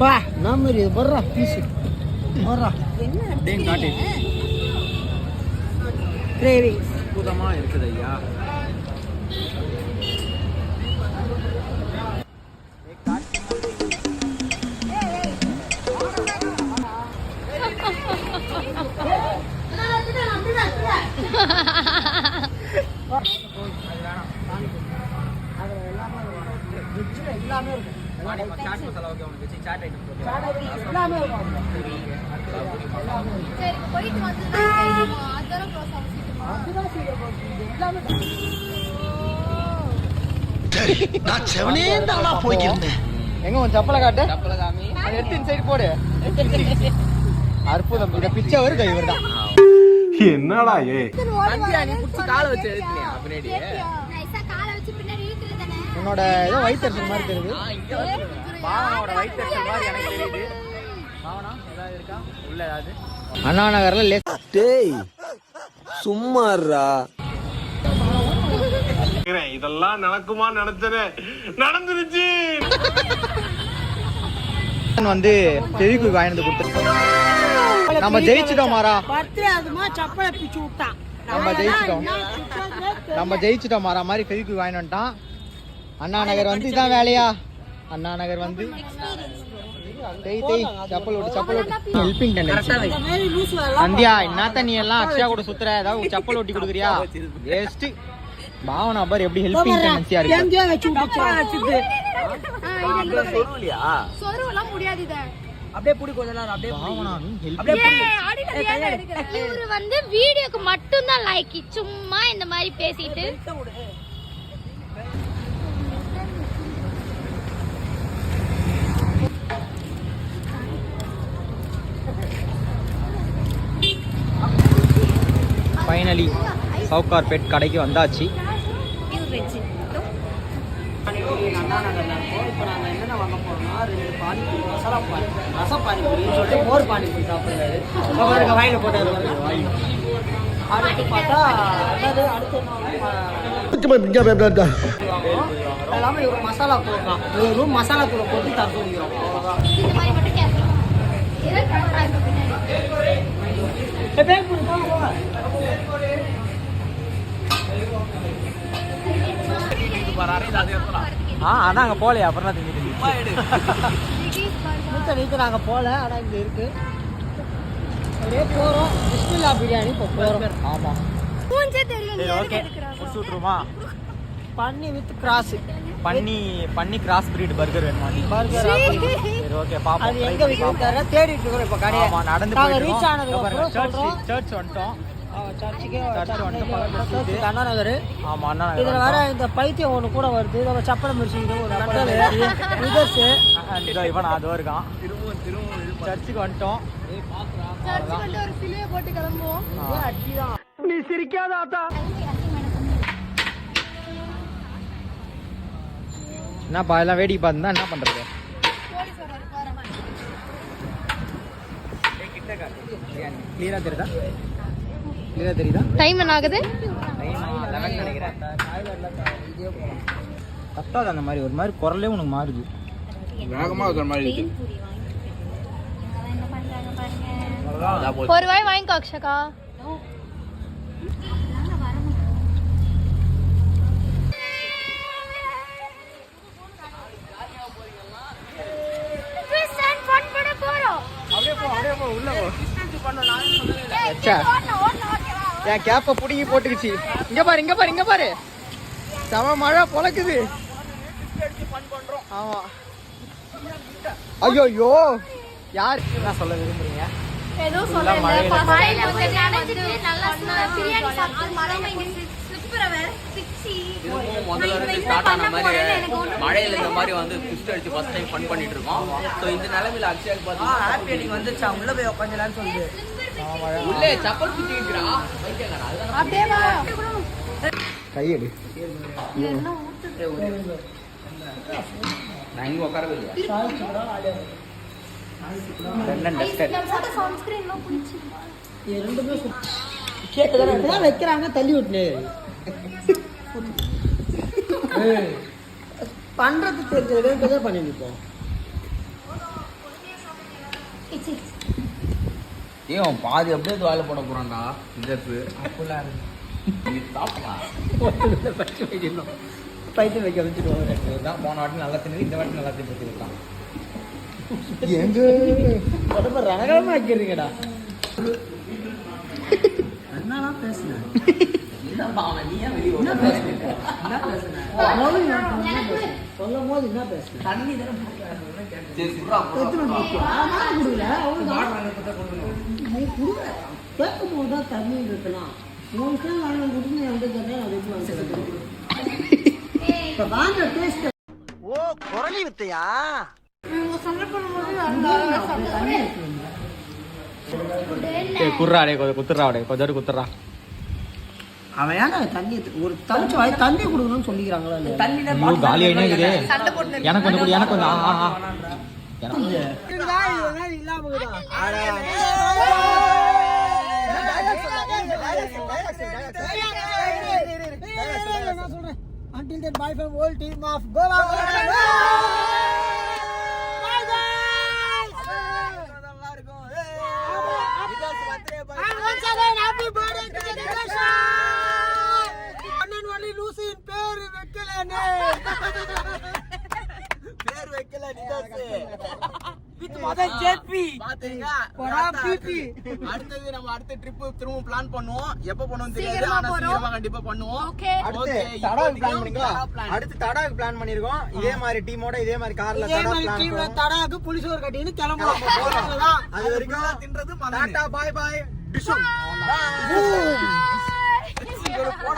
பா நம்ம வர்றா பீஸ் வர்றா என்ன கிரேவி அற்புதமா இருக்குது ஐயா. எல்லாமே இருக்கும். சாட் மசாலா ஓகே உங்களுக்கு வெச்சி சாட் ஐட்டம் போட்டு எல்லாமே இருக்கும். சரி போயிட்டு வந்து அதெல்லாம் க்ளோஸ் ஆகுமா? அதுதான் சீக்கிரம் எல்லாமே சரி நான் செவனே தானா போய்க்கிருந்தேன். எங்க உன் சப்பலை காட்டு. டப்பல காமி அது எடுத்து சைடு போடு. அற்புதம். இத பிச்சை வருது இவர்தான். என்னடா ஏ அந்தியா நீ புடிச்சு காலை வச்சு எழுத்துனியா பின்னாடி நைஸா காலை வச்சு பின்னாடி இழுத்துட்டு தானே. உன்னோட ஏதோ வயித்தறிச்சல் மாதிரி தெரியுது. இங்க வந்து பாவனோட வயித்தறிச்சல் மாதிரி எனக்கு தெரியுது. பாவனா ஏதாவது இருக்கா உள்ள ஏதாவது? அண்ணா நகர்ல டேய் சும்மாறா. இதெல்லாம் நடக்குமா நினைச்சனே நடந்துருச்சு. வந்து தெவிக்கு வாங்கிட்டு கொடுத்துருக்கோம். நம்ம ஜெயிச்சிட்டோம் மாறா. நம்ம ஜெயிச்சிட்டோம் மாறா மாதிரி ஃபெவிக்கு வாங்கிட்டு வந்துட்டான். அண்ணா நகர் வந்து இதான் வேலையா? அண்ணா நகர் வந்து சப்பல் ஓட்டி ஹெல்பிங் டெண்டன்சி. சந்தியா என்னத்த நீ எல்லாம் அக்ஷயா கூட சுத்துற, ஏதாவது சப்பல் ஓட்டி கொடுக்குறியா? வேஸ்ட். பாவனா பார் எப்படி ஹெல்பிங் டெண்டன்சியா இருக்கு. சொல்லுலியா சொருவலாம் முடியாது இத. அப்படியே புடி கொஞ்ச நேரம் அப்படியே பாவனா நீ இவரு வந்து வீடியோக்கு மட்டும் தான் லைக், சும்மா இந்த மாதிரி பேசிட்டு ஃபைனலி சவுகார்பேட் கடைக்கு வந்தாச்சு. அண்ணா நகர்ல இருக்கோம். இப்போ நாங்கள் என்னென்ன வாங்க போறோம்னா 2 பானிபூரி, மசாலா பானி, ரச பானிபூரின்னு சொல்லிட்டு மோர் பானிபூரி சாப்பிடுறாரு. பாருங்க வாயில போட்டாரு. அடுத்து பார்த்தா அடுத்து எல்லாமே இவரு மசாலா தூள் தான். வெறும் மசாலா தூளை போட்டு தர சொல்லிக்கிறோம். அவ்வளோதான். இந்த மாதிரி மட்டும் கேட்கலாம். அதான் அங்கே போகலையா? அப்புறம் நீத்து நாங்கள் போகல. ஆனால் இங்கே இருக்கு. அப்படியே போகிறோம். பிஸ்மில்லா பிரியாணி இப்போ போகிறோம். ஆமாம் மூஞ்சே தெரியல. ஓகே முடிச்சு விட்ருமா? பன்னி வித் கிராஸ். பன்னி கிராஸ் பிரீட் பர்கர் வேணுமா? பர்கர் சரி ஓகே பாப்போம். அது எங்க விற்கிறாரு தேடிட்டு இருக்கோம். இப்போ கடையை நடந்து போய் ரீச் ஆனது சர்ச் வந்துட்டோம். அண்ணா நகர். ஆமா அண்ணா நகர். இதுல வர இந்த பைத்தியம் ஒண்ணு கூட வருது. நம்ம சப்பளம் முடிச்சுக்கிட்டு ஒரு இவன் அது இருக்கான். சர்ச்சுக்கு வந்துட்டோம். ஒரு சிலுவை போட்டு கிளம்புவோம். நீ சிரிக்காத ஆத்தா. என்னப்பா எல்லாம் வேடிக்கை பார்த்துதான் என்ன பண்றது? கிளியரா தெரியுதா? கிளியரா தெரியுதா? டைம் என்ன ஆகுது? கத்தாது அந்த மாதிரி ஒரு மாதிரி குரலே உனக்கு மாறுது. வேகமா இருக்கிற மாதிரி இருக்கு. ஒரு வாய் வாங்கிக்கோ அக்ஷகா. என் கேப்ப புடுங்கி போட்டுக்குச்சு. இங்க பாரு செம மழை பொழக்குது. ஆமா. ஐயோ யார் என்ன சொல்ல விரும்புறீங்க? ஏதோ சொல்ல பிரியாணி சாப்பிட்டு மழையில இந்த மாதிரி வந்து ட்விஸ்ட் அடிச்சு ஃபர்ஸ்ட் டைம் ஃபன் பண்ணிட்டு இருக்கோம். சோ இந்த நிலைமையில அக்ஷயாக்கு பாத்தீங்கன்னா ஹாப்பி எண்டிங் வந்துச்சா. உள்ள போய் உட்கார்ந்தலாம்னு சொல்லுது. உள்ளே சப்பல் சுத்திக்கிறா. வைக்கங்கடா. அப்படியே வா. கையடி. நான் இங்க உட்காரவே இல்ல. London duster. நம்ம சன்ஸ்கிரீன்லாம் புடிச்சு. ரெண்டுமே கேக்குதா வைக்கறாங்க தள்ளி விட்டுனே. பண்றது தெரிஞ்சது பண்ணிட்டு ஏன் பாதி அப்படியே வாயில போட போறான்டா இதற்கு அப்பலாம் நீ சாப்பிடலாம் பைத்தியம் வைக்க வச்சுட்டு இதுதான் போன வாட்டி நல்லா தின்னு இந்த வாட்டி நல்லா தின்னு இருக்கான் எங்க உடம்பு ரணகலமா ஆக்கிடுறீங்கடா. என்னடா பேசுனேன்? நீ ஏன் வெளியே என்ன பேசுனேன்? சொல்லும் போது என்ன பேசுனேன்? தண்ணி தானே சரி சுடுறா கேட்கும் போதுதான் தண்ணி இருக்கலாம். உனக்கு வாங்க கொடுங்க வந்து கேட்டேன் அதுக்கு இப்ப வாங்க டேஸ்ட். ஓ குரலி வித்தையா? குர்றாடே குத்துறாடே கொஞ்சம் குத்துறா. அவன் ஏன்னா தண்ணி ஒரு தவிச்சு வாய் தண்ணி கொடுக்கணும்னு சொல்லிக்கிறாங்களா இல்லையா? தண்ணி காலி ஆயினே இருக்குது. எனக்கு கொஞ்சம் கொடு, எனக்கு கொஞ்சம் Until then, bye from whole team of Goa. And once again, happy birthday to the Nigasha. One and only Lucy in Peru Vekelane. Peru Vekelane with mother JP. பாத்தீங்களா அடுத்தது நம்ம அடுத்த ட்ரிப் திரும்ப பிளான் பண்ணுவோம். எப்ப பண்ணுவோம் தெரியாது, ஆனா சீக்கிரமா கண்டிப்பா பண்ணுவோம். அடுத்து தடாக் பிளான் பண்ணிருக்கோம். அடுத்து தடாக் பிளான் பண்ணிருக்கோம். இதே மாதிரி டீமோட இதே மாதிரி கார்ல தடாக் புலிசோர் கட்டின்னு கிளம்புறோம். அது வரைக்கும் தின்றது டாடா பை பை. போட